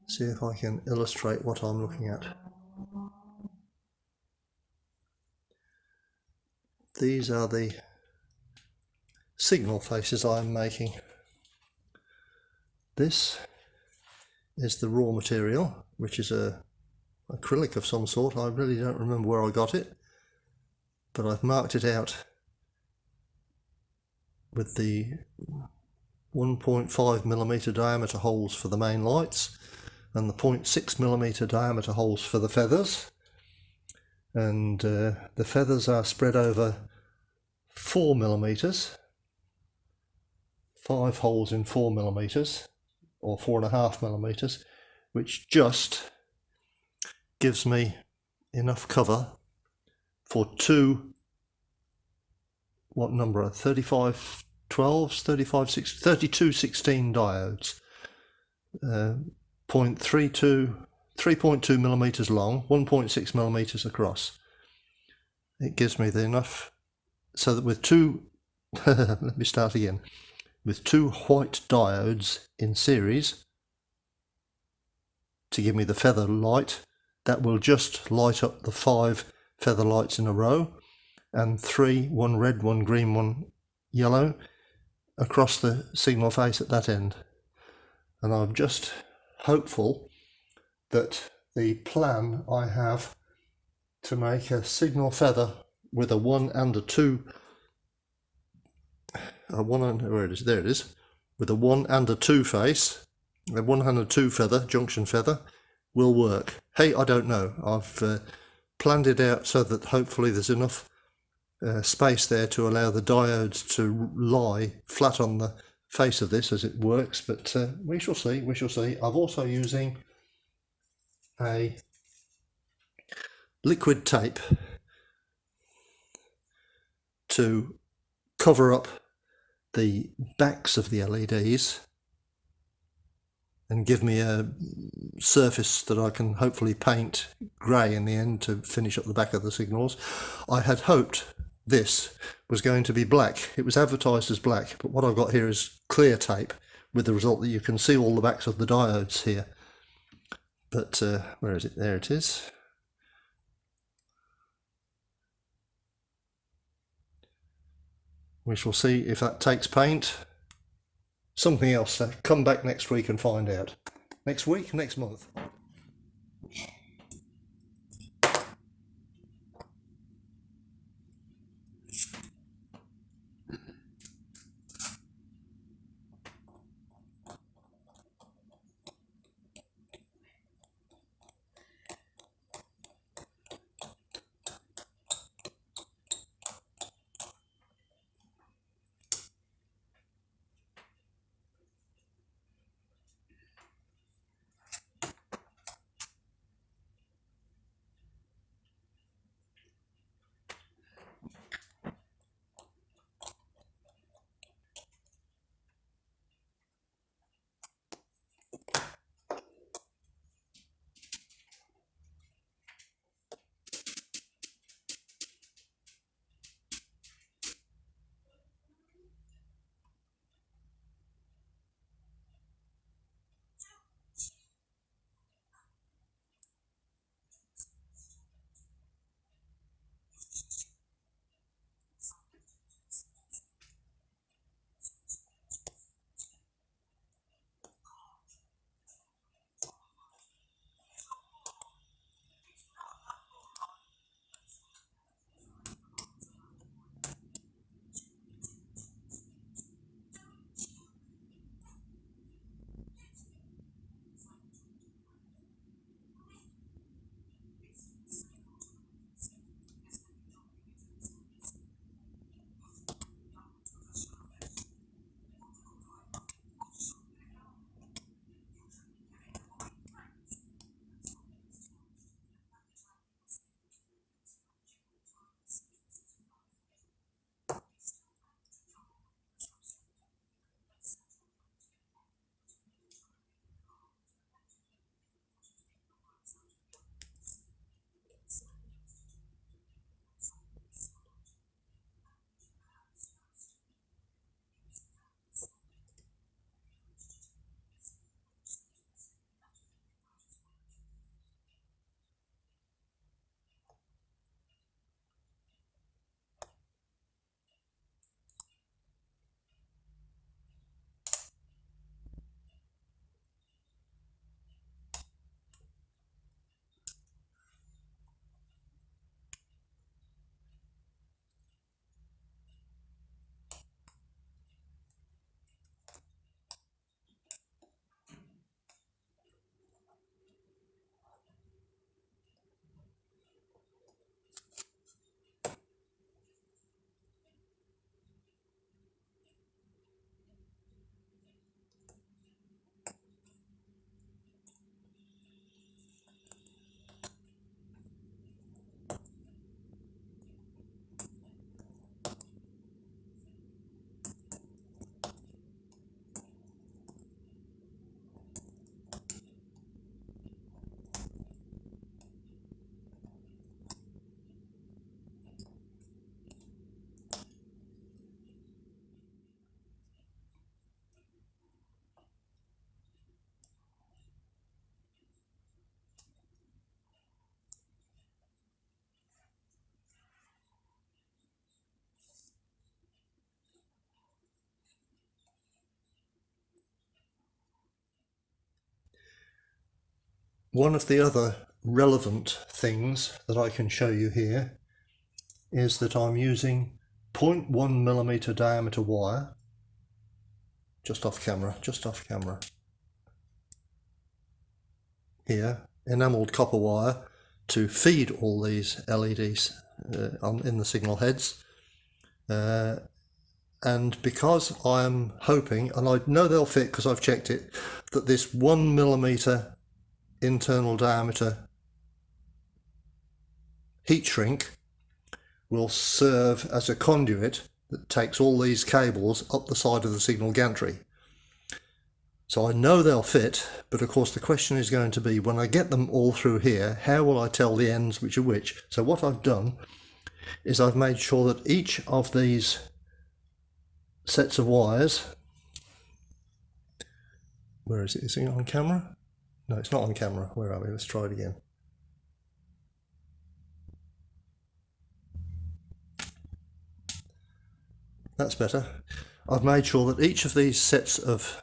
See if I can illustrate what I'm looking at. These are the signal faces I'm making. This is the raw material, which is a acrylic of some sort. I really don't remember where I got it, but I've marked it out with the 1.5mm diameter holes for the main lights and the 0.6mm diameter holes for the feathers. And the feathers are spread over 4mm, 5 holes in 4mm or 4.5mm, which just gives me enough cover for two, what number are 3512s, 3216 diodes, 3.2mm long, 1.6mm across. It gives me enough so that with two let me start again, with two white diodes in series to give me the feather light, that will just light up the 5 feather lights in a row, and 3, one red, one green, one yellow, across the signal face at that end. And I'm just hopeful that the plan I have to make a signal feather with a 1 and a 2, where it is, there it is, with a 1 and a 2 face, a 1 and a 2 feather, junction feather, will work. Hey, I don't know. I've planned it out so that hopefully there's enough space there to allow the diodes to lie flat on the face of this as it works, but we shall see, we shall see. I'm also using a liquid tape to cover up the backs of the LEDs and give me a surface that I can hopefully paint grey in the end to finish up the back of the signals. I had hoped this was going to be black. It was advertised as black, but what I've got here is clear tape, with the result that you can see all the backs of the diodes here. But where is it? There it is. We shall see if that takes paint. Something else. Come back next week and find out. Next week? Next month? One of the other relevant things that I can show you here is that I'm using 0.1mm diameter wire, just off camera, here, enamelled copper wire, to feed all these LEDs in the signal heads. And because I'm hoping, and I know they'll fit because I've checked it, that this 1mm internal diameter heat shrink will serve as a conduit that takes all these cables up the side of the signal gantry. So I know they'll fit, but of course the question is going to be, when I get them all through here, how will I tell the ends which are which? So what I've done is I've made sure that each of these sets of wires, where is it? Is it on camera? No, it's not on camera. Where are we? Let's try it again. That's better. I've made sure that each of these sets of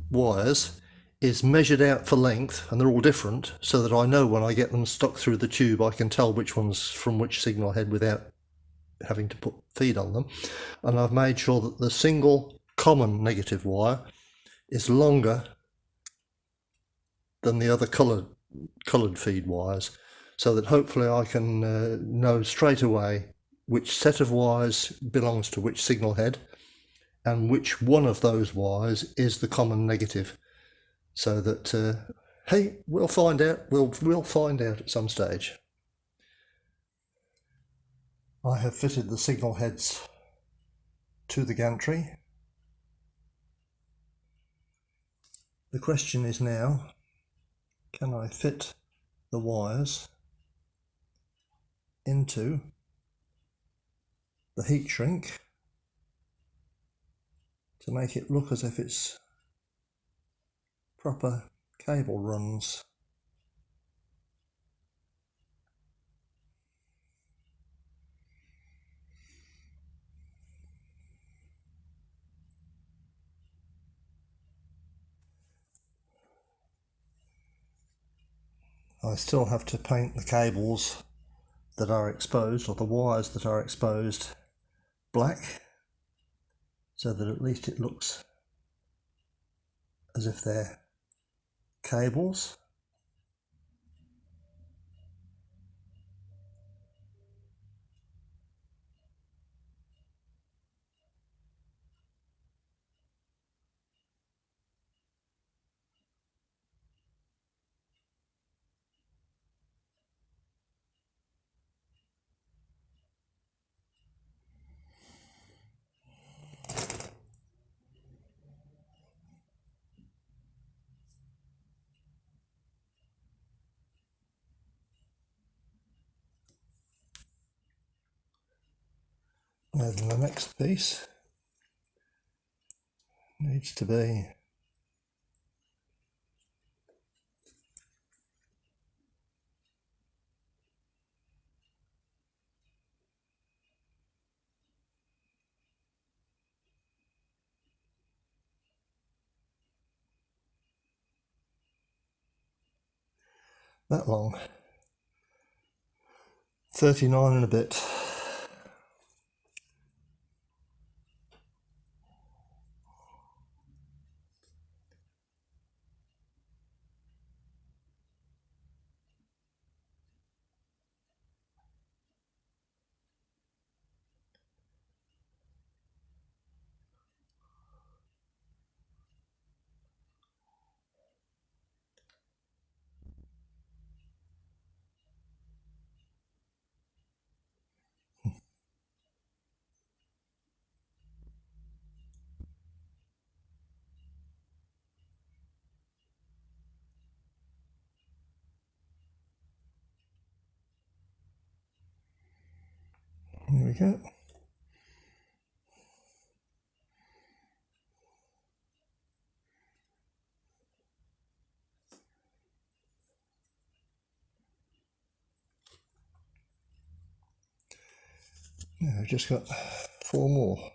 wires is measured out for length, and they're all different, so that I know when I get them stuck through the tube I can tell which one's from which signal head without having to put feed on them. And I've made sure that the single common negative wire is longer than the other coloured feed wires, so that hopefully I can know straight away which set of wires belongs to which signal head and which one of those wires is the common negative, so that hey, we'll find out. We'll find out at some stage. I have fitted the signal heads to the gantry. The question is now, can I fit the wires into the heat shrink to make it look as if it's proper cable runs? I still have to paint the cables that are exposed, or the wires that are exposed, black, so that at least it looks as if they're cables. Now then, the next piece needs to be that long, 39 and a bit. Here we go. Now I've just got 4 more.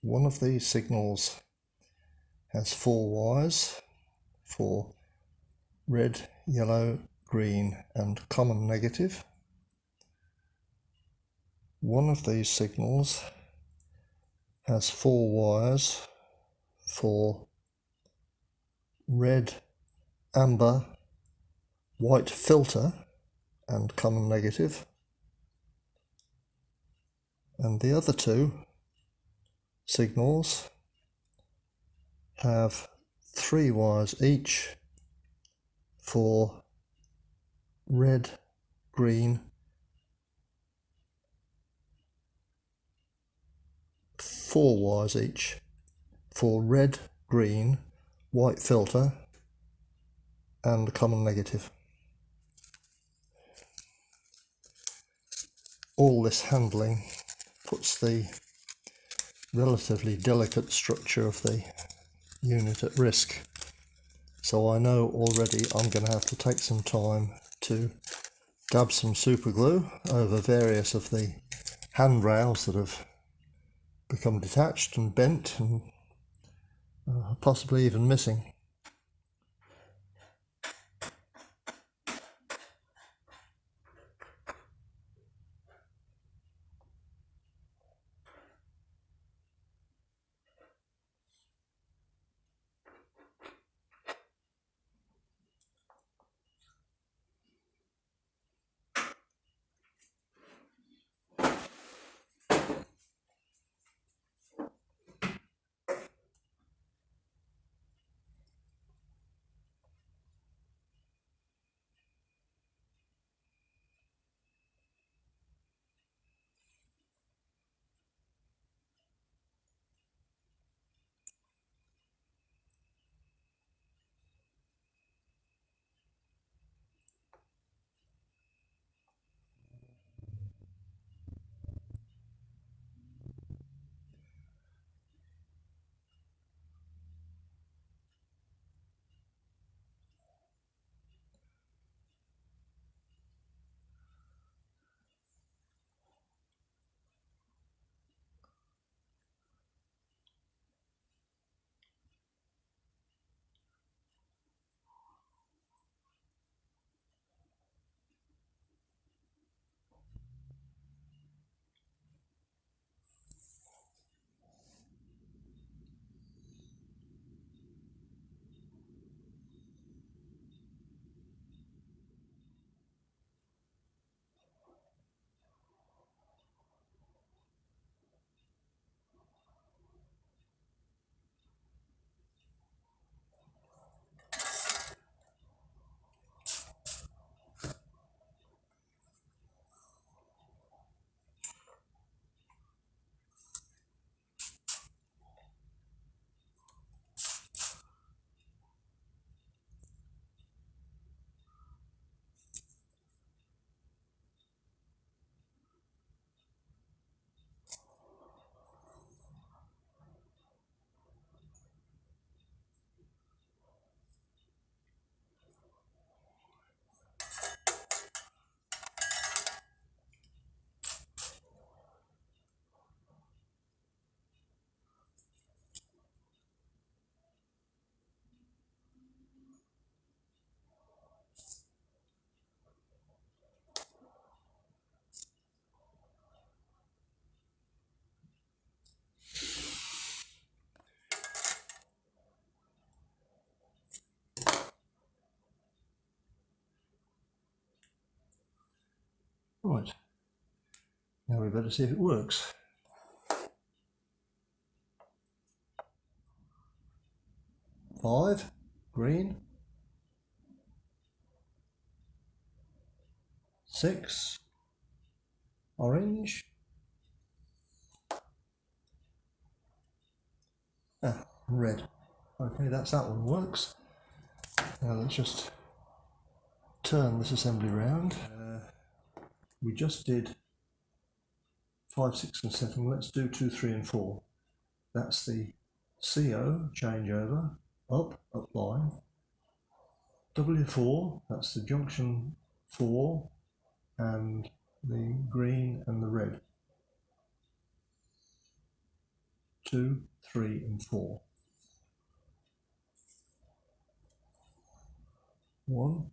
One of these signals has 4 wires, for red, yellow, green and common negative. One of these signals has 4 wires for red, amber, white filter and common negative, and the other 2 signals have 3 wires each for red, green, 4 wires each for red, green, white filter and common negative. All this handling puts the relatively delicate structure of the unit at risk, so I know already I'm going to have to take some time to dab some super glue over various of the handrails that have become detached and bent and possibly even missing. Right, now we better see if it works. Five, green. 6, orange. Red. Okay, that one works. Now let's just turn this assembly round. We just did 5, 6 and 7. Let's do 2, 3 and 4. That's the CO changeover, up line. W4, that's the junction 4 and the green and the red. 2, 3 and 4. 1.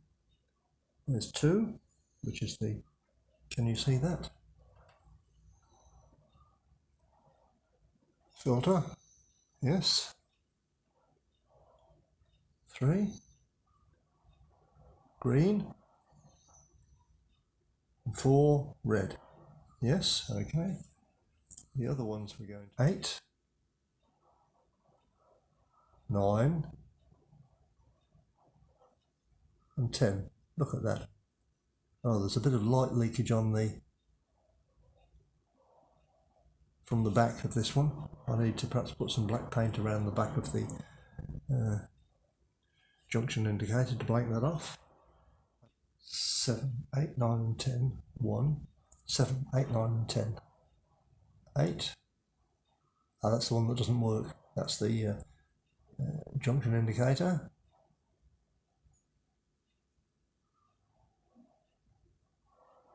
There's 2, which is the, can you see that? Filter, yes. 3, green, and 4, red. Yes, okay. The other ones we're going to 8, 9, and 10. Look at that. Oh, there's a bit of light leakage on the from the back of this one. I need to perhaps put some black paint around the back of the junction indicator to blank that off. 7, 8, 9 and 10. 1, 7, 8, 9 and 10. 8. Oh, that's the one that doesn't work. That's the junction indicator.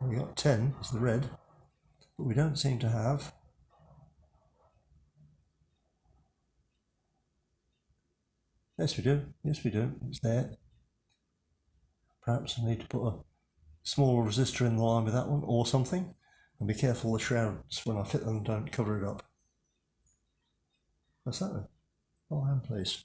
We got 10, it's the red, but we don't seem to have yes we do, it's there. Perhaps I need to put a smaller resistor in the line with that one or something, and be careful the shrouds when I fit them don't cover it up. What's that then? Oh, I am pleased.